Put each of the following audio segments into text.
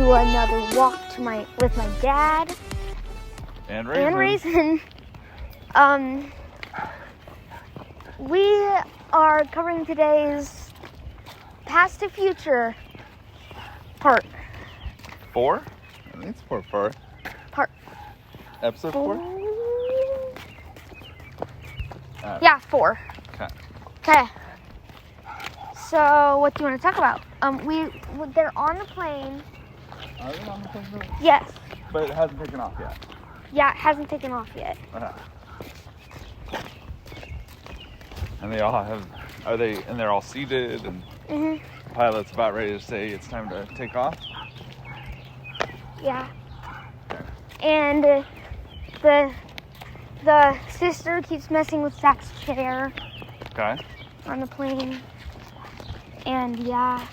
do another walk with my dad And Raisin. We are covering today's past to future part. 4? I think it's part 4. Episode 4? Yeah, 4. Okay. So, what do you want to talk about? They're on the plane. Are they on the plane? Yes. But it hasn't taken off yet. Yeah, it hasn't taken off yet. And they all have, and they're all seated, and the pilot's about ready to say it's time to take off? Yeah. Okay. And the sister keeps messing with Zach's chair. Okay. On the plane. And yeah.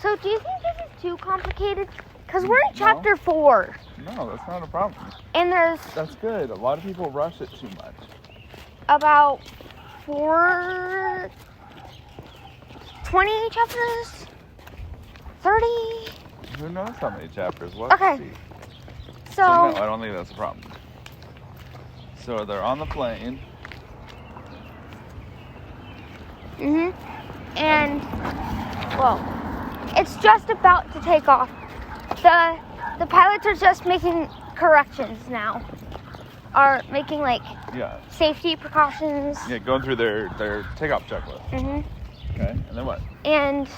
So do you think this is too complicated? Because we're in chapter 4. No, that's not a problem. And there's That's good. A lot of people rush it too much. about 20 chapters? 30? Who knows how many chapters? Okay. See. So No, I don't think that's a problem. So they're on the plane. And well, it's just about to take off. The pilots are just making corrections now. Are making safety precautions. Yeah, going through their takeoff checklist. Okay, and then what? And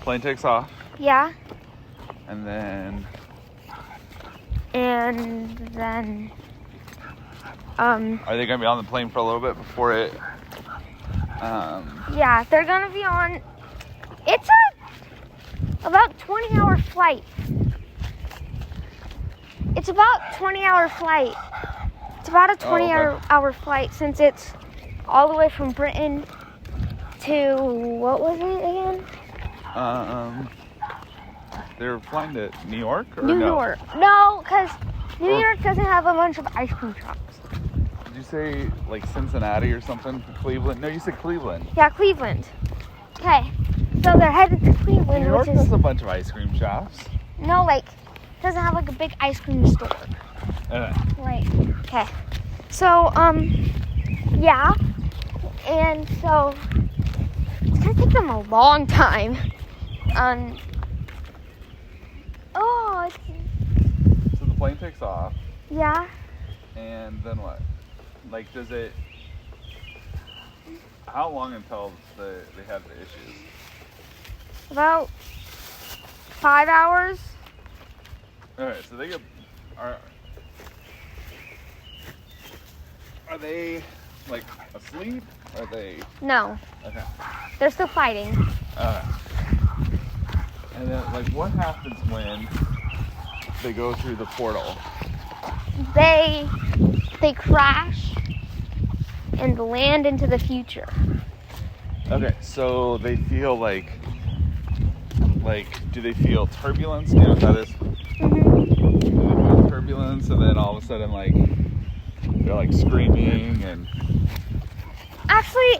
Plane takes off. yeah. And then are they gonna be on the plane for a little bit before it? Yeah, they're gonna be on. It's about 20-hour flight. It's about 20-hour flight. It's about a 20-hour flight since it's all the way from Britain to what was it again? They're flying to New York or New York. No, because New York doesn't have a bunch of ice cream shops. Did you say Cincinnati or something? Cleveland? No, you said Cleveland. Yeah, Cleveland. Okay, so they're headed to Cleveland, New York which is has a bunch of ice cream shops. no, doesn't have a big ice cream store. Right. Okay. So, yeah, and so it's gonna take them a long time. So the plane takes off. Yeah. And then what? Does it? How long until they have the issues? About 5 hours. Alright, so they are they asleep? Are they? No. Okay. They're still fighting. And then what happens when they go through the portal? They crash and land into the future. Okay, so they feel do they feel turbulence? Do you know what that is? Turbulence, and then all of a sudden they're screaming and. Actually,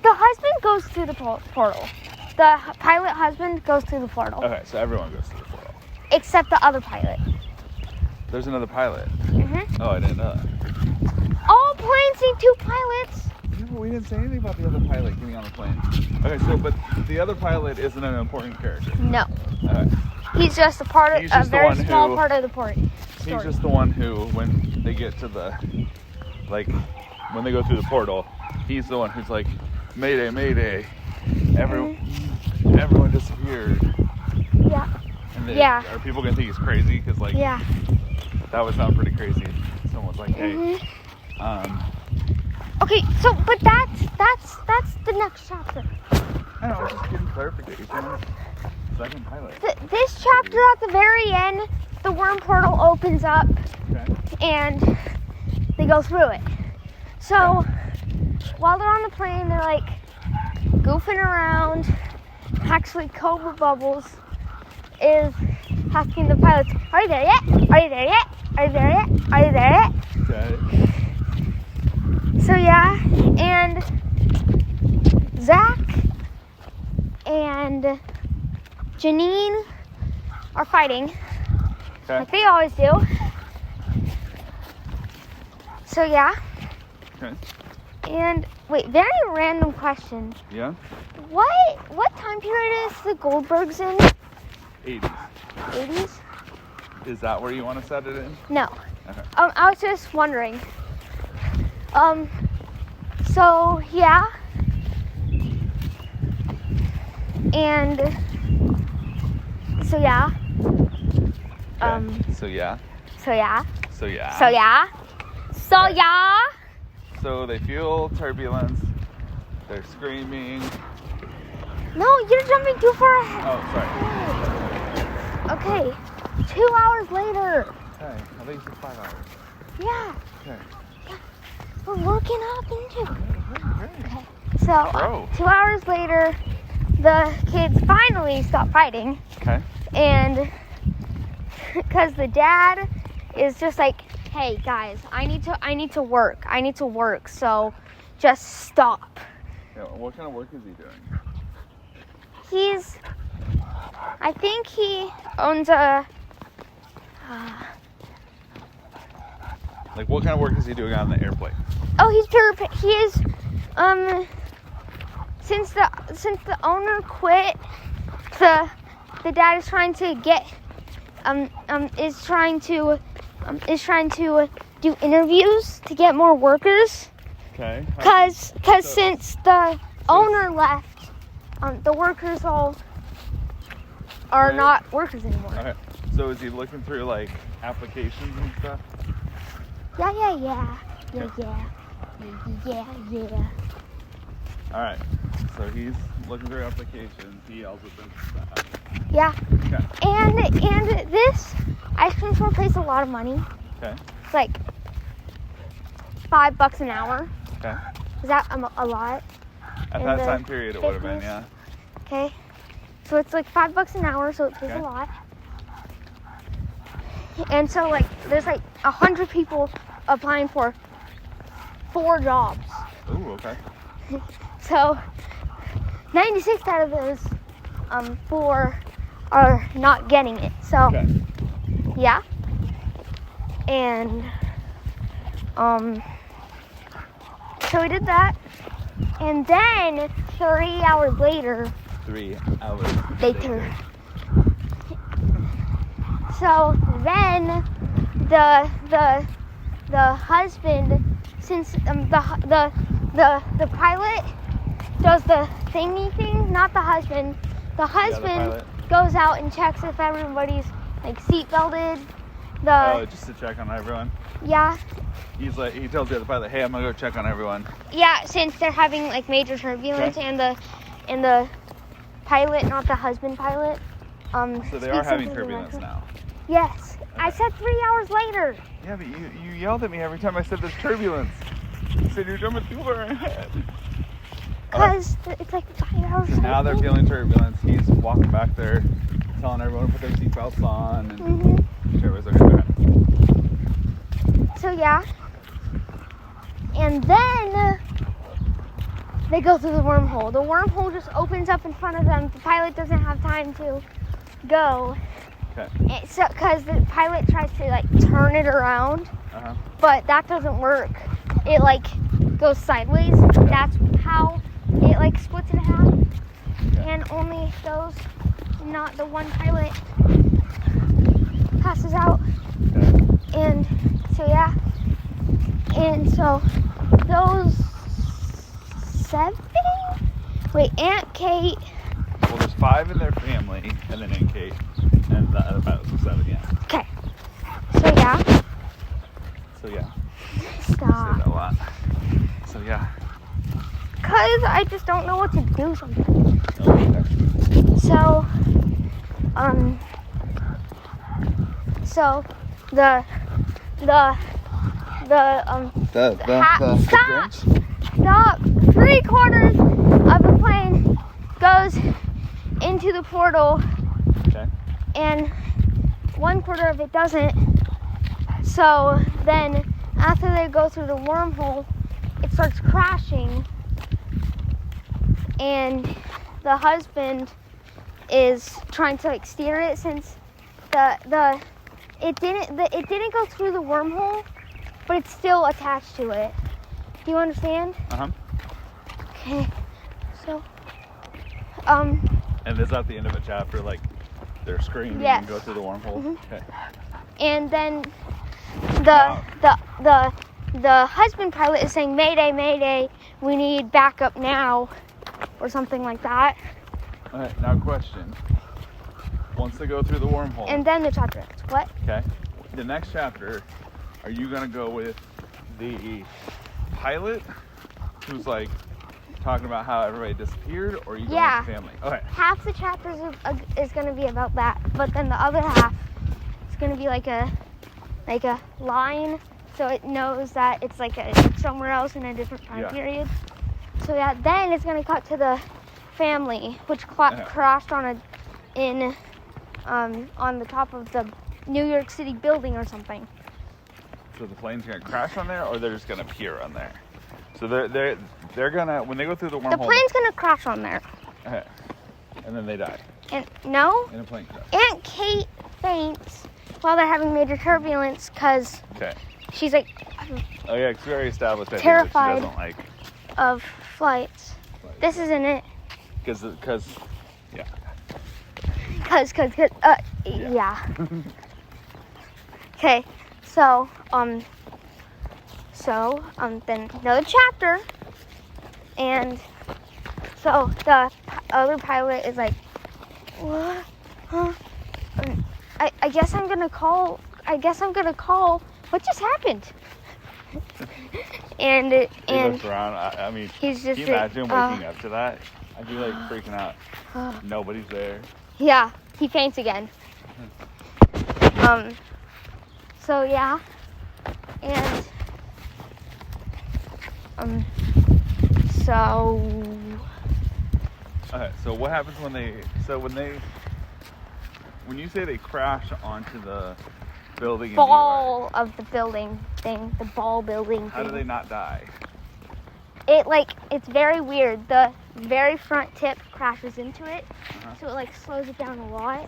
the husband goes through the portal. The pilot husband goes through the portal. Okay, so everyone goes through the portal. Except the other pilot. There's another pilot. Oh, I didn't know that. All planes need 2 pilots. Yeah, but we didn't say anything about the other pilot getting on the plane. Okay, so but the other pilot isn't an important character. No. Okay. He's just a very small part of the story. He's just the one who, when they get to the, when they go through the portal, he's the one who's like, Mayday, Mayday. Everyone disappeared. Yeah. And Yeah. Are people gonna think he's crazy? Because yeah. That would sound pretty crazy. Someone's like, hey. Okay, so but that's the next chapter. I know, I was just getting clarification. Second pilot. This chapter at the very end, the worm portal opens up, and they go through it. So while they're on the plane, they're goofing around. Actually, Cobra Bubbles is asking the pilots, "Are you there yet? Are you there yet? Are you there yet? Are you there yet?" Okay. So yeah, and Zach and Janine are fighting, Okay. like they always do. So yeah. Okay. And wait, very random question. Yeah. What time period is the Goldbergs in? 80s. 80s? Is that where you want to set it in? No. Okay. I was just wondering. So yeah. And so yeah. Okay. So yeah. So yeah. So yeah. So yeah. So Okay. yeah. So they feel turbulence. They're screaming. No, you're jumping too far ahead. Oh, sorry. Okay. 2 hours later. Okay. I think you said 5 hours. Yeah. Okay. We're working up into it. Okay. So, Bro. 2 hours later, the kids finally stop fighting. Okay. And because the dad is just like, hey guys, I need to work. So just stop. Yeah, what kind of work is he doing? I think he owns a, Like, what kind of work is he doing on the airplane? oh, he is, since the owner quit, the dad is trying to get, is trying to do interviews to get more workers. Okay. Cause since the owner left, the workers all are Right. not workers anymore. Okay. So is he looking through, like, applications and stuff? Yeah. All right. So he's looking through applications. He yells at them. Stuff. Yeah. Okay. And this ice cream store pays a lot of money. Okay. It's like $5 an hour. Okay. Is that a lot? At In that the time period, it would have been, 50s? yeah. Okay. So it's like $5 an hour, so it pays Okay. a lot. And so like there's like 100 people applying for 4 jobs. Ooh, okay. So 96 out of those 4 are not getting it. So Okay. yeah. And so we did that. And then 3 hours later, 3 hours later. So then the husband, since the pilot does the thingy thing, not the husband. The husband pilot. goes out and checks if everybody's like seat belted. Oh, just to check on everyone. Yeah, He's like, he tells the other pilot, "Hey, I'm gonna go check on everyone." yeah. Since they're having like major turbulence, Okay. and the pilot, not the husband pilot. So they are having turbulence now. Yes, I said 3 hours later. Yeah, but you yelled at me every time I said there's turbulence. You said you're jumping too far ahead. Cause it's like 5 hours. So now they're later. feeling turbulence. He's walking back there, telling everyone to put their seatbelts on, and everybody's okay. Go ahead. So yeah, and then they go through the wormhole. The wormhole just opens up in front of them. The pilot doesn't have time to go. Okay. So, cause the pilot tries to like turn it around, Uh-huh. but that doesn't work. It like goes sideways. That's how it like splits in half, and only those, not the one pilot, passes out. And so yeah, and so those 7. Wait, Aunt Kate. Well, there's 5 in their family, and then Aunt Kate, and the other pilots was 7, yeah. Okay. So yeah. So yeah, say Stop. that a lot. So yeah. Cause I just don't know what to do sometimes. Okay. So, so the stop. Stop. 3/4 of the plane goes into the portal, Okay. and 1/4 of it doesn't. So then, after they go through the wormhole, it starts crashing, and the husband is trying to like steer it since it didn't go through the wormhole, but it's still attached to it. Do you understand? Okay. So And is that the end of a chapter? Like they're screaming yes. and go through the wormhole? Mhm. Okay. And then the husband pilot is saying, "Mayday, mayday, we need backup now," or something like that. All right, now question. Once they go through the wormhole. And then the chapter ends. What? Okay. The next chapter, are you going to go with the pilot who's like talking about how everybody disappeared, or are you going with the family? Okay. Half the chapters is going to be about that, but then the other half is going to be like a line, so it knows that it's like somewhere else in a different time period. So yeah, then it's going to cut to the family, which crashed on the top of the New York City building or something. So the plane's gonna crash on there, or they're just gonna appear on there? So they're gonna, when they go through the wormhole. The plane's gonna crash on there. Okay. And then they die. And no. In a plane crash. Aunt Kate faints while they're having major turbulence because she's like. Oh yeah, because we already established that terrified she doesn't like of flights. This isn't it. Because yeah. Yeah. Okay, so then another chapter, and so the other pilot is like, what? Huh? I guess I'm gonna call. What just happened? and he looks around. I mean, he's just. Can you imagine waking up to that? I'd be like freaking out. Nobody's there. Yeah, he faints again. So yeah, and so. Okay, so what happens when you say they crash onto the building? Ball of the building thing, the ball building. How do they not die? It's very weird. The very front tip crashes into it, so it slows it down a lot.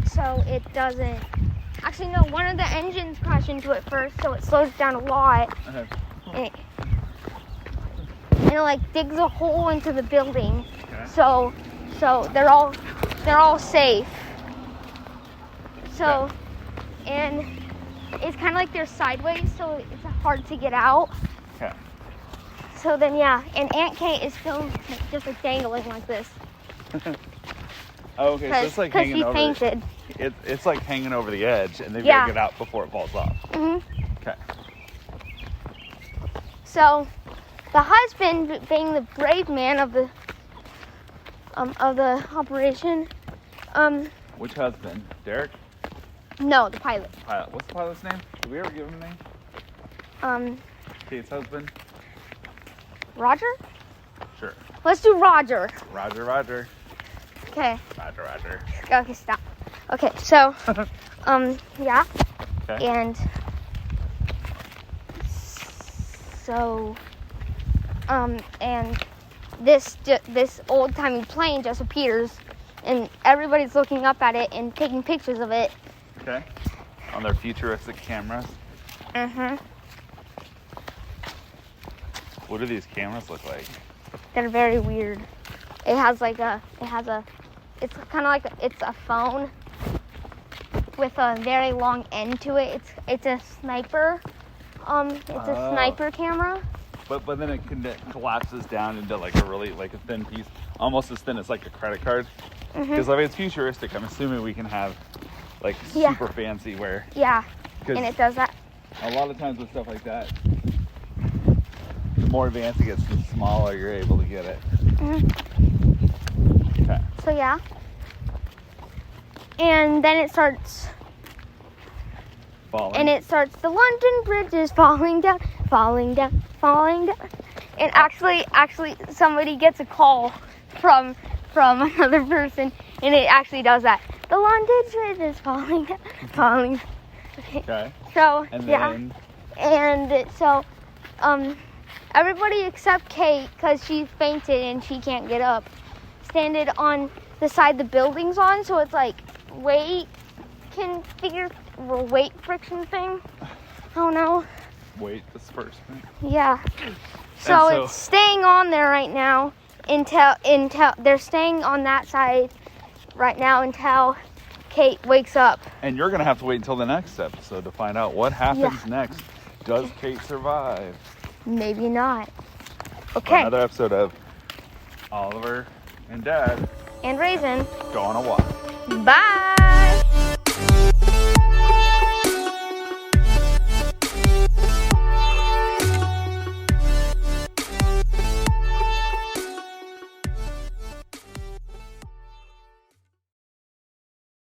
So it doesn't. Actually, no. One of the engines crashed into it first, so it slows it down a lot. And it digs a hole into the building, so they're all safe. So, and it's kind of like they're sideways, so it's hard to get out. Okay. So then, and Aunt Kate is still just dangling like this. Oh, okay, so it's like hanging over. Because she fainted. It's like hanging over the edge, and they've got to get out before it falls off. Okay. So, the husband, being the brave man of the operation, Which husband? Derek? No, the pilot. Pilot. What's the pilot's name? Did we ever give him a name? Kate's husband? Roger? Sure. Let's do Roger. Roger. Okay. Roger. Okay, stop. Okay, so, yeah. Okay. And so, and this old-timey plane just appears, and everybody's looking up at it and taking pictures of it. Okay. On their futuristic cameras. What do these cameras look like? They're very weird. It's kind of like it's a phone with a very long end to it. It's a sniper. It's a sniper camera. But then it collapses down into a really a thin piece, almost as thin as a credit card. Because it's futuristic. I'm assuming we can have super fancy where. Yeah. And it does that. A lot of times with stuff like that, the more advanced it gets, the smaller you're able to get it. Okay. So yeah. And then it starts falling. And it starts, the London Bridge is falling down. And actually somebody gets a call from another person, and it actually does that. The London Bridge is falling. Okay. So, and then, and so, everybody except Kate, because she fainted and she can't get up, standed on the side the building's on, so it's like weight friction thing. I don't know. Weight disbursement. Yeah. So it's staying on there right now until they're staying on that side right now until Kate wakes up. And you're gonna have to wait until the next episode to find out what happens next. Does Kate survive? Maybe not. Okay. Another episode of Oliver and Dad and Raisin go on a walk. Bye.